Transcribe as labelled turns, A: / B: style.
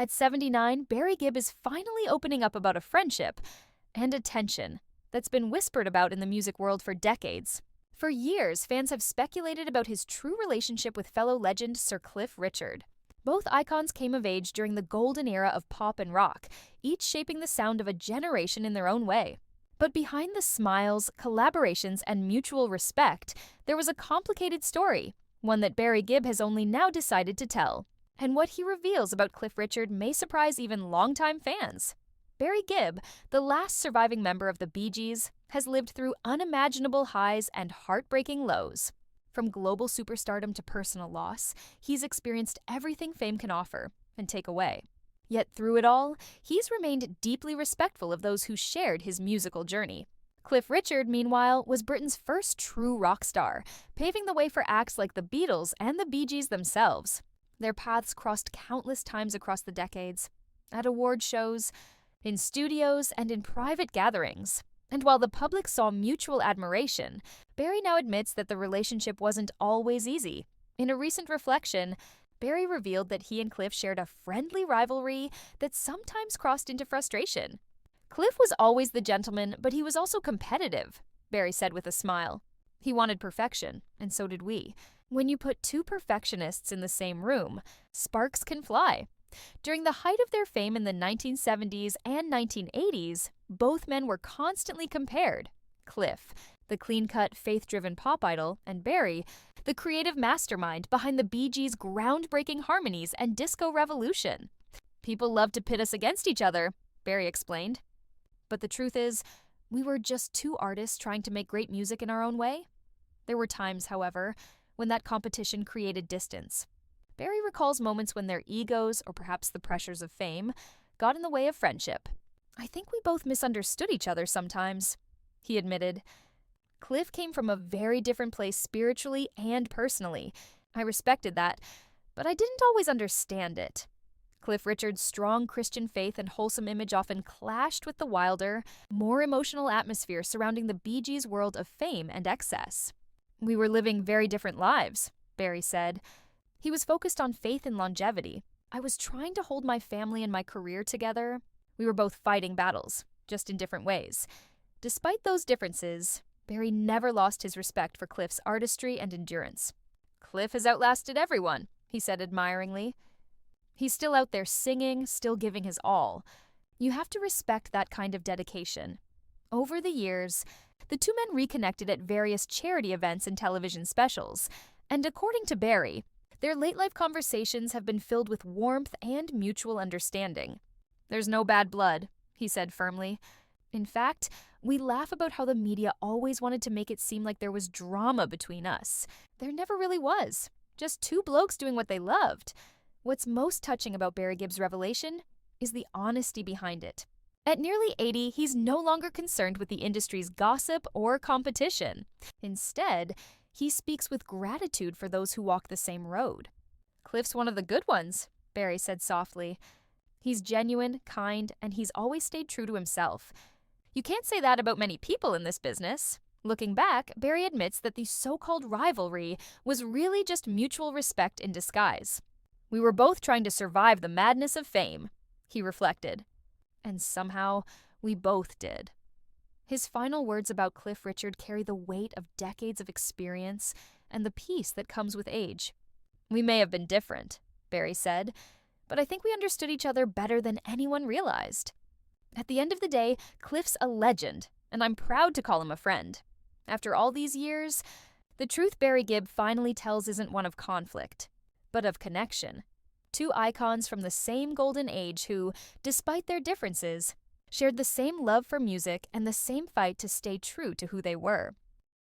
A: At 79, Barry Gibb is finally opening up about a friendship and a tension that's been whispered about in the music world for decades. For years, fans have speculated about his true relationship with fellow legend Sir Cliff Richard. Both icons came of age during the golden era of pop and rock, each shaping the sound of a generation in their own way. But behind the smiles, collaborations, and mutual respect, there was a complicated story, one that Barry Gibb has only now decided to tell. And what he reveals about Cliff Richard may surprise even longtime fans. Barry Gibb, the last surviving member of the Bee Gees, has lived through unimaginable highs and heartbreaking lows. From global superstardom to personal loss, he's experienced everything fame can offer and take away. Yet through it all, he's remained deeply respectful of those who shared his musical journey. Cliff Richard, meanwhile, was Britain's first true rock star, paving the way for acts like the Beatles and the Bee Gees themselves. Their paths crossed countless times across the decades, at award shows, in studios, and in private gatherings. And while the public saw mutual admiration, Barry now admits that the relationship wasn't always easy. In a recent reflection, Barry revealed that he and Cliff shared a friendly rivalry that sometimes crossed into frustration. Cliff was always the gentleman, but he was also competitive, Barry said with a smile. He wanted perfection, and so did we. When you put two perfectionists in the same room, sparks can fly. During the height of their fame in the 1970s and 1980s, both men were constantly compared. Cliff, the clean-cut, faith-driven pop idol, and Barry, the creative mastermind behind the Bee Gees' groundbreaking harmonies and disco revolution. People love to pit us against each other, Barry explained. But the truth is, we were just two artists trying to make great music in our own way. There were times, however, when that competition created distance. Barry recalls moments when their egos, or perhaps the pressures of fame, got in the way of friendship. I think we both misunderstood each other sometimes, he admitted. Cliff came from a very different place spiritually and personally. I respected that, but I didn't always understand it. Cliff Richard's strong Christian faith and wholesome image often clashed with the wilder, more emotional atmosphere surrounding the Bee Gees' world of fame and excess. We were living very different lives, Barry said. He was focused on faith and longevity. I was trying to hold my family and my career together. We were both fighting battles, just in different ways. Despite those differences, Barry never lost his respect for Cliff's artistry and endurance. Cliff has outlasted everyone, he said admiringly. He's still out there singing, still giving his all. You have to respect that kind of dedication. Over the years, the two men reconnected at various charity events and television specials, and according to Barry, their late-life conversations have been filled with warmth and mutual understanding. There's no bad blood, he said firmly. In fact, we laugh about how the media always wanted to make it seem like there was drama between us. There never really was. Just two blokes doing what they loved. What's most touching about Barry Gibb's revelation is the honesty behind it. At nearly 80, he's no longer concerned with the industry's gossip or competition. Instead, he speaks with gratitude for those who walk the same road. Cliff's one of the good ones, Barry said softly. He's genuine, kind, and he's always stayed true to himself. You can't say that about many people in this business. Looking back, Barry admits that the so-called rivalry was really just mutual respect in disguise. We were both trying to survive the madness of fame, he reflected. And somehow, we both did. His final words about Cliff Richard carry the weight of decades of experience and the peace that comes with age. We may have been different, Barry said, but I think we understood each other better than anyone realized. At the end of the day, Cliff's a legend, and I'm proud to call him a friend. After all these years, the truth Barry Gibb finally tells isn't one of conflict, but of connection. Two icons from the same golden age who, despite their differences, shared the same love for music and the same fight to stay true to who they were.